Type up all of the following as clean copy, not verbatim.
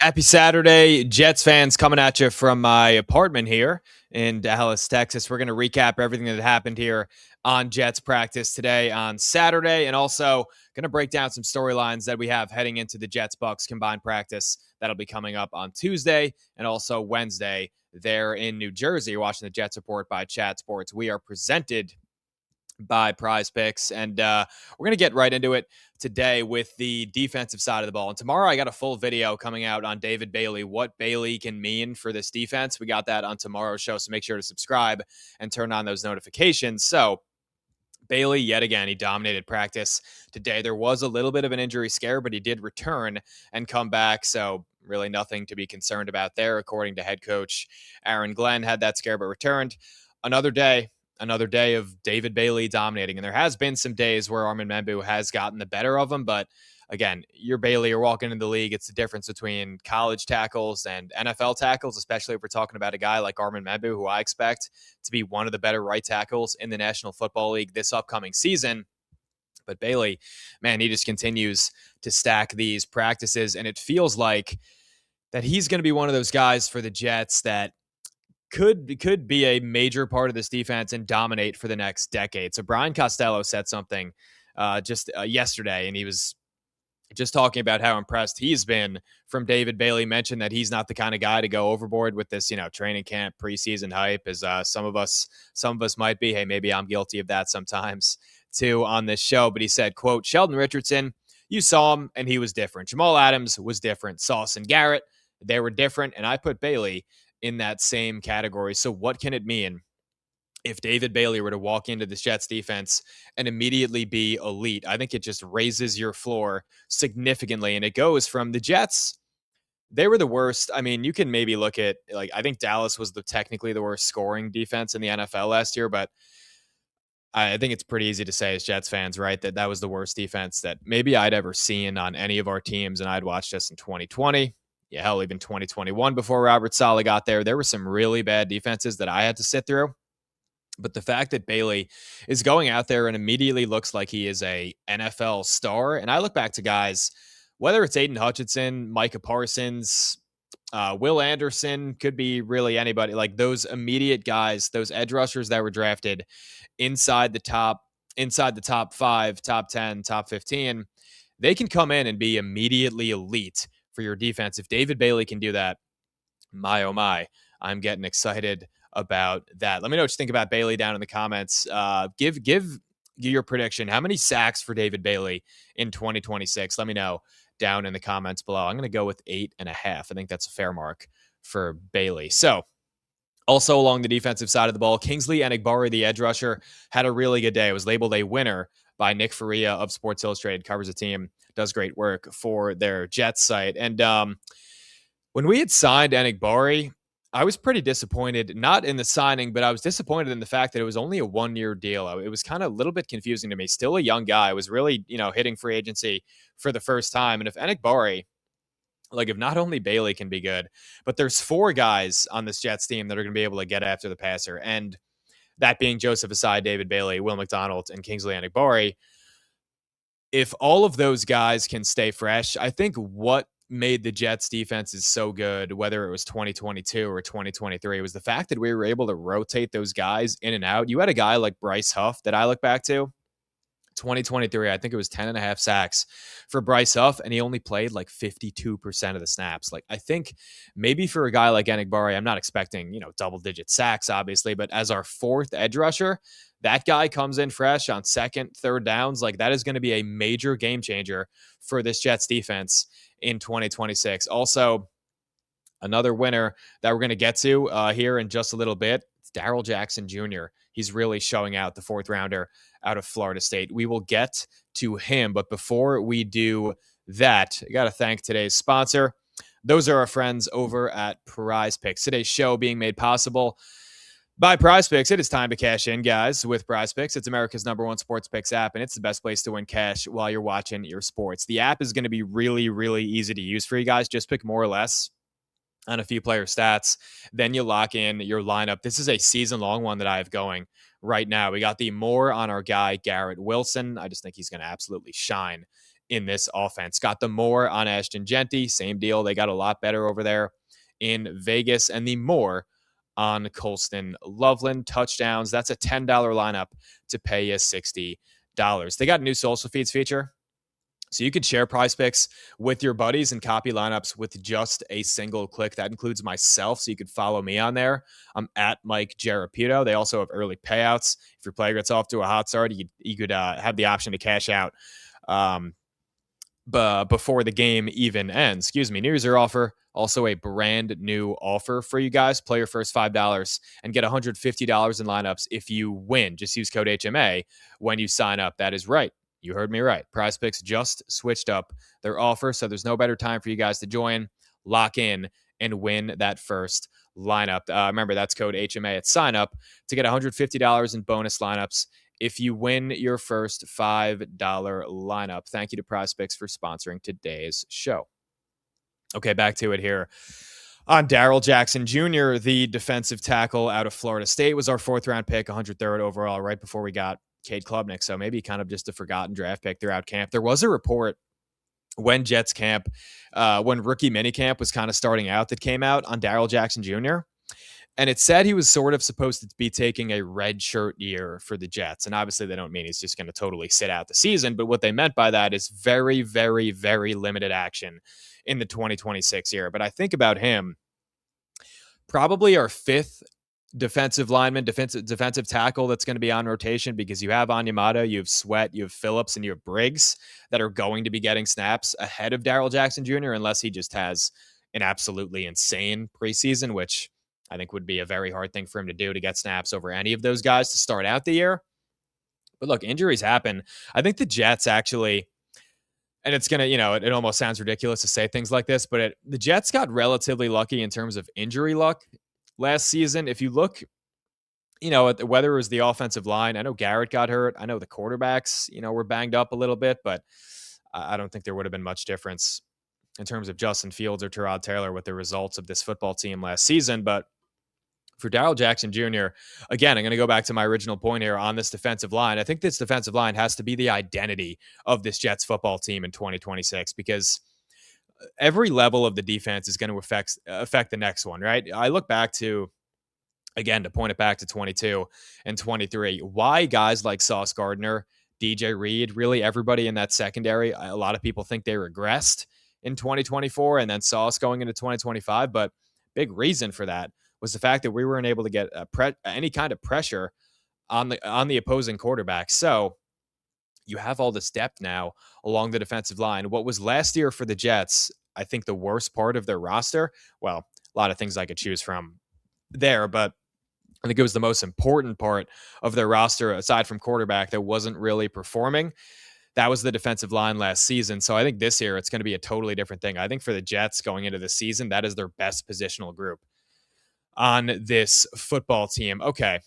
Happy Saturday, Jets fans, coming at you from my apartment here in Dallas, Texas. We're going to recap everything that happened here on Jets practice today on Saturday, and also going to break down some storylines that we have heading into the Jets Bucs combined practice that'll be coming up on Tuesday and also Wednesday there in New Jersey. You're watching the Jets Report by Chat Sports. We are presented by Prize Picks. And we're going to get right into it today with the defensive side of the ball. And tomorrow I got a full video coming out on David Bailey, what Bailey can mean for this defense. We got that on tomorrow's show, so make sure to subscribe and turn on those notifications. So Bailey, yet again, he dominated practice today. There was a little bit of an injury scare, but he did return and come back. So really nothing to be concerned about there, according to head coach Aaron Glenn. Had that scare, but returned. Another day of David Bailey dominating. And there has been some days where Armin Membu has gotten the better of him. But again, you're Bailey, you're walking into the league. It's the difference between college tackles and NFL tackles, especially if we're talking about a guy like Armin Membu, who I expect to be one of the better right tackles in the National Football League this upcoming season. But Bailey, man, he just continues to stack these practices. And it feels like that he's going to be one of those guys for the Jets that could be a major part of this defense and dominate for the next decade. So Brian Costello said something just yesterday, and he was just talking about how impressed he's been from David Bailey. Mentioned that he's not the kind of guy to go overboard with this, training camp preseason hype, as some of us might be. Hey, maybe I'm guilty of that sometimes too on this show. But he said, quote, Sheldon Richardson, you saw him and he was different. Jamal Adams was different. Sauce and Garrett, they were different. And I put Bailey in that same category. So what can it mean if David Bailey were to walk into the Jets defense and immediately be elite? I think it just raises your floor significantly. And it goes from the Jets. They were the worst. I mean, you can maybe look at, I think Dallas was technically the worst scoring defense in the NFL last year, but I think it's pretty easy to say as Jets fans, right, that was the worst defense that maybe I'd ever seen on any of our teams. And I'd watched us in 2020. Yeah, hell, even 2021 before Robert Saleh got there. There were some really bad defenses that I had to sit through. But the fact that Bailey is going out there and immediately looks like he is a NFL star. And I look back to guys, whether it's Aiden Hutchinson, Micah Parsons, Will Anderson, could be really anybody, like those immediate guys, those edge rushers that were drafted inside the top 5, top 10, top 15, they can come in and be immediately elite for your defense. If David Bailey can do that, my, oh my, I'm getting excited about that. Let me know what you think about Bailey down in the comments. Give your prediction. How many sacks for David Bailey in 2026? Let me know down in the comments below. I'm going to go with 8.5. I think that's a fair mark for Bailey. So also along the defensive side of the ball, Kingsley Enagbare, the edge rusher, had a really good day. It was labeled a winner by Nick Faria of Sports Illustrated, covers the team, does great work for their Jets site. And when we had signed Enagbare, I was pretty disappointed, not in the signing, but I was disappointed in the fact that it was only a 1-year deal. It was kind of a little bit confusing to me. Still a young guy, was really, hitting free agency for the first time. And if Enagbare, if not only Bailey can be good, but there's 4 guys on this Jets team that are going to be able to get after the passer. And that being Joseph Asai, David Bailey, Will McDonald, and Kingsley Enagbare. If all of those guys can stay fresh, I think what made the Jets defenses so good, whether it was 2022 or 2023, was the fact that we were able to rotate those guys in and out. You had a guy like Bryce Huff that I look back to, 2023, I think it was 10.5 sacks for Bryce Huff, and he only played 52% of the snaps. I think maybe for a guy like Enagbare, I'm not expecting, double-digit sacks, obviously, but as our 4th edge rusher, that guy comes in fresh on 2nd, 3rd downs. That is going to be a major game changer for this Jets defense in 2026. Also, another winner that we're going to get to here in just a little bit, it's Darrell Jackson Jr. He's really showing out, the 4th rounder out of Florida State. We will get to him, but before we do that, I got to thank today's sponsor. Those are our friends over at Prize Picks. Today's show being made possible by Prize Picks. It is time to cash in, guys, with Prize Picks. It's America's #1 sports picks app, and it's the best place to win cash while you're watching your sports. The app is going to be really, really easy to use for you guys. Just pick more or less on a few player stats. Then you lock in your lineup. This is a season-long one that I have going right now. We got the more on our guy, Garrett Wilson. I just think he's going to absolutely shine in this offense. Got the more on Ashton Genty, same deal. They got a lot better over there in Vegas, and the more on Colston Loveland. Touchdowns, that's a $10 lineup to pay you $60. They got a new social feeds feature. So you could share prize picks with your buddies and copy lineups with just a single click. That includes myself, so you could follow me on there. I'm at Mike Jarapito. They also have early payouts. If your player gets off to a hot start, you could have the option to cash out before the game even ends. Excuse me. New user offer, also a brand new offer for you guys. Play your first $5 and get $150 in lineups if you win. Just use code HMA when you sign up. That is right. You heard me right. Prize Picks just switched up their offer, so there's no better time for you guys to join, lock in, and win that first lineup. Remember, that's code HMA at sign up to get $150 in bonus lineups if you win your first $5 lineup. Thank you to Prize Picks for sponsoring today's show. Okay, back to it here. On Darrell Jackson Jr., the defensive tackle out of Florida State, was our 4th-round pick, 103rd overall, right before we got Cade Klubnik. So maybe kind of just a forgotten draft pick throughout camp. There was a report when Jets camp, when rookie minicamp was kind of starting out, that came out on Darrell Jackson Jr., and it said he was sort of supposed to be taking a red shirt year for the Jets. And obviously they don't mean he's just going to totally sit out the season. But what they meant by that is very, very, very limited action in the 2026 year. But I think about him, probably our 5th defensive lineman, defensive tackle that's going to be on rotation, because you have Onyemata, you have Sweat, you have Phillips, and you have Briggs that are going to be getting snaps ahead of Darrell Jackson Jr., unless he just has an absolutely insane preseason, which I think would be a very hard thing for him to do, to get snaps over any of those guys to start out the year. But look, injuries happen. I think the Jets actually, and it's going to, it almost sounds ridiculous to say things like this, but the Jets got relatively lucky in terms of injury luck last season. If you look, whether it was the offensive line, I know Garrett got hurt. I know the quarterbacks, were banged up a little bit, but I don't think there would have been much difference in terms of Justin Fields or Tyrod Taylor with the results of this football team last season. But for Darrell Jackson Jr., again, I'm going to go back to my original point here on this defensive line. I think this defensive line has to be the identity of this Jets football team in 2026, because every level of the defense is going to affect the next one, right? I look back to, again, to point it back to 22 and 23, why guys like Sauce Gardner, DJ Reed, really everybody in that secondary, a lot of people think they regressed in 2024 and then Sauce going into 2025, but big reason for that was the fact that we weren't able to get any kind of pressure on the opposing quarterback. So you have all this depth now along the defensive line. What was last year for the Jets, I think the worst part of their roster, well, a lot of things I could choose from there, but I think it was the most important part of their roster, aside from quarterback, that wasn't really performing. That was the defensive line last season. So I think this year it's going to be a totally different thing. I think for the Jets going into the season, that is their best positional group on this football team. Okay.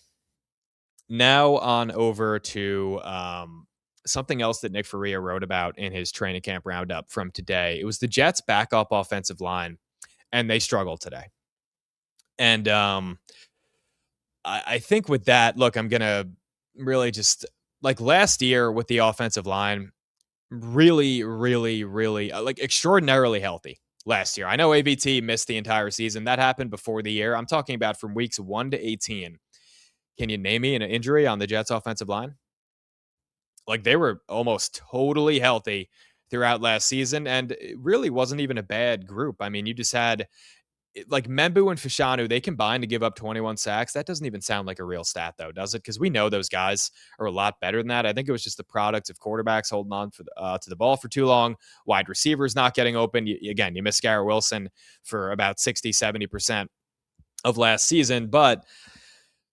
Now on over to something else that Nick Faria wrote about in his training camp roundup from today. It was the Jets' backup offensive line, and they struggled today. And I think with that, look, I'm going to really just, like last year with the offensive line, really, really, really, like extraordinarily healthy last year. I know AVT missed the entire season. That happened before the year. I'm talking about from weeks 1 to 18. Can you name me an injury on the Jets offensive line? Like they were almost totally healthy throughout last season, and it really wasn't even a bad group. I mean, you just had like Membu and Fashanu, they combined to give up 21 sacks. That doesn't even sound like a real stat, though, does it? Because we know those guys are a lot better than that. I think it was just the product of quarterbacks holding on to the ball for too long, wide receivers not getting open. Again, you miss Garrett Wilson for about 60, 70% of last season, but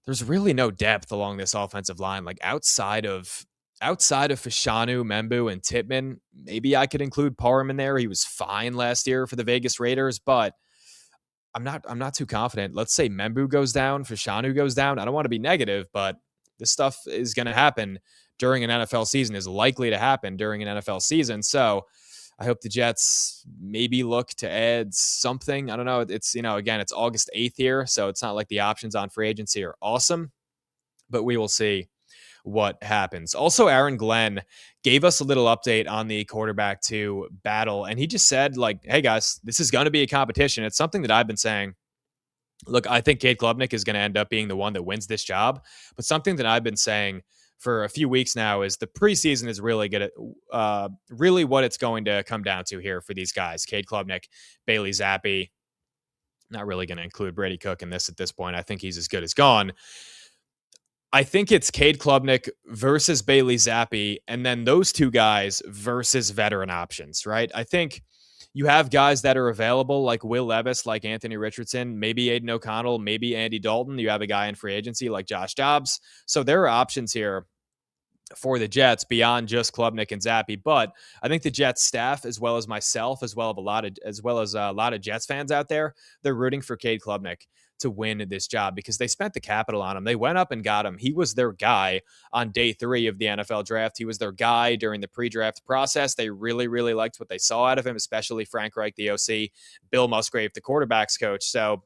there's really no depth along this offensive line. Like outside of Fashanu, Membu, and Tippmann, maybe I could include Parham in there. He was fine last year for the Vegas Raiders, but I'm not too confident. Let's say Membu goes down, Fashanu goes down. I don't want to be negative, but this stuff is going to happen during an NFL season, is likely to happen during an NFL season. So I hope the Jets maybe look to add something. I don't know. It's, again, it's August 8th here, so it's not like the options on free agency are awesome, but we will see what happens. Also, Aaron Glenn gave us a little update on the quarterback two battle, and he just said, like, hey guys, this is going to be a competition. It's something that I've been saying. Look, I think Cade Klubnik is going to end up being the one that wins this job, but something that I've been saying for a few weeks now is the preseason is really good at really what it's going to come down to here for these guys. Cade Klubnik, Bailey Zappi. Not really going to include Brady Cook in this at this point. I think he's as good as gone. I think it's Cade Klubnik versus Bailey Zappi, and then those two guys versus veteran options, right? I think you have guys that are available like Will Levis, like Anthony Richardson, maybe Aiden O'Connell, maybe Andy Dalton. You have a guy in free agency like Josh Dobbs. So there are options here for the Jets beyond just Klubnik and Zappi. But I think the Jets staff, as well as myself, as well as a lot of Jets fans out there, they're rooting for Cade Klubnik to win this job because they spent the capital on him. They went up and got him. He was their guy on day 3 of the NFL draft. He was their guy during the pre-draft process. They really, really liked what they saw out of him, especially Frank Reich, the OC, Bill Musgrave, the quarterbacks coach. So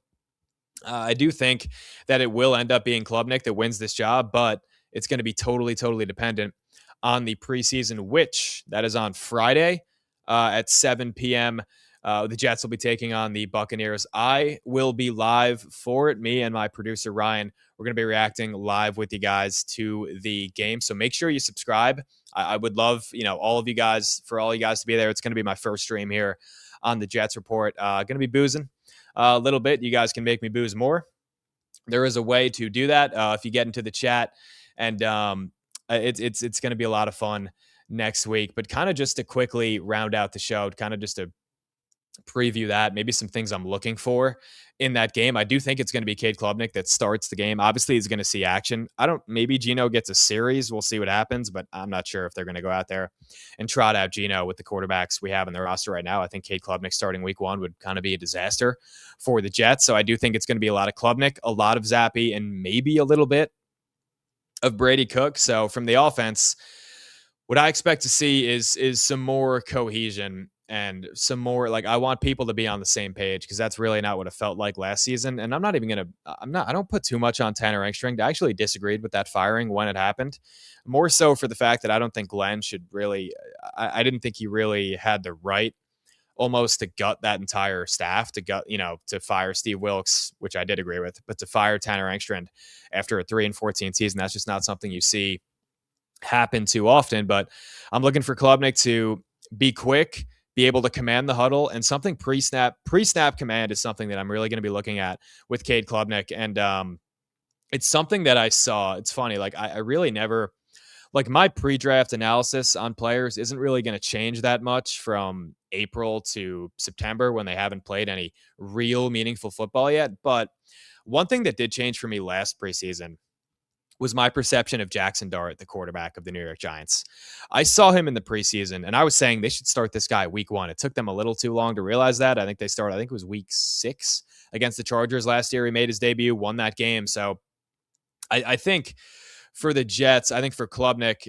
I do think that it will end up being Klubnik that wins this job, but it's going to be totally, totally dependent on the preseason, which that is on Friday at 7 p.m. The Jets will be taking on the Buccaneers. I will be live for it. Me and my producer, Ryan, we're going to be reacting live with you guys to the game. So make sure you subscribe. I would love, all of you guys, for all you guys to be there. It's going to be my first stream here on the Jets Report. Going to be boozing a little bit. You guys can make me booze more. There is a way to do that if you get into the chat. And it's going to be a lot of fun next week. But kind of just to quickly round out the show, kind of just to preview that, maybe some things I'm looking for in that game. I do think it's going to be Cade Klubnik that starts the game. Obviously, he's going to see action. Maybe Geno gets a series. We'll see what happens, but I'm not sure if they're going to go out there and trot out Geno with the quarterbacks we have in the roster right now. I think Cade Klubnik starting week 1 would kind of be a disaster for the Jets. So I do think it's going to be a lot of Klubnik, a lot of Zappi, and maybe a little bit of Brady Cook. So from the offense, what I expect to see is some more cohesion and some more, like, I want people to be on the same page because that's really not what it felt like last season. And I don't put too much on Tanner Engstrand. I actually disagreed with that firing when it happened, more so for the fact that I don't think Glenn should really, I didn't think he really had the right almost to gut that entire staff, to fire Steve Wilkes, which I did agree with, but to fire Tanner Engstrand after a 3-14 season, that's just not something you see happen too often. But I'm looking for Klubnik to be quick, be able to command the huddle, and something pre-snap command is something that I'm really going to be looking at with Cade Klubnik. And it's something that I saw. It's funny. Like I really never, like, my pre-draft analysis on players isn't really going to change that much from April to September when they haven't played any real meaningful football yet. But one thing that did change for me last preseason was my perception of Jackson Dart, the quarterback of the New York Giants. I saw him in the preseason, and I was saying they should start this guy week 1. It took them a little too long to realize that. I think it was week 6 against the Chargers last year. He made his debut, won that game. So I think for the Jets, I think for Klubnik,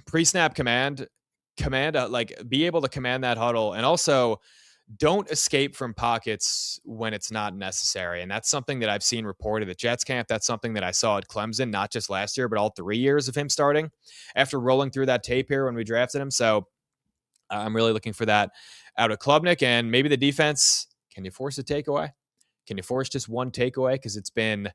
pre-snap command, like, be able to command that huddle, and also don't escape from pockets when it's not necessary. And that's something that I've seen reported at Jets camp. That's something that I saw at Clemson, not just last year, but all 3 years of him starting after rolling through that tape here when we drafted him. So I'm really looking for that out of Klubnik. And maybe the defense, can you force a takeaway? Can you force just one takeaway? Because it's been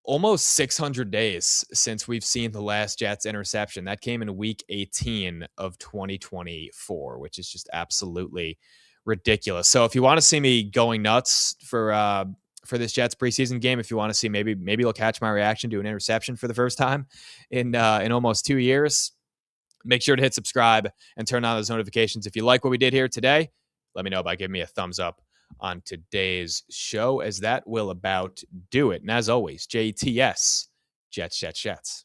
almost 600 days since we've seen the last Jets interception. That came in week 18 of 2024, which is just absolutely ridiculous. So if you want to see me going nuts for this Jets preseason game, if you want to see, maybe you'll catch my reaction to an interception for the first time in almost 2 years, make sure to hit subscribe and turn on those notifications. If you like what we did here today, let me know by giving me a thumbs up on today's show, as that will about do it. And as always, JTS, Jets, Jets, Jets.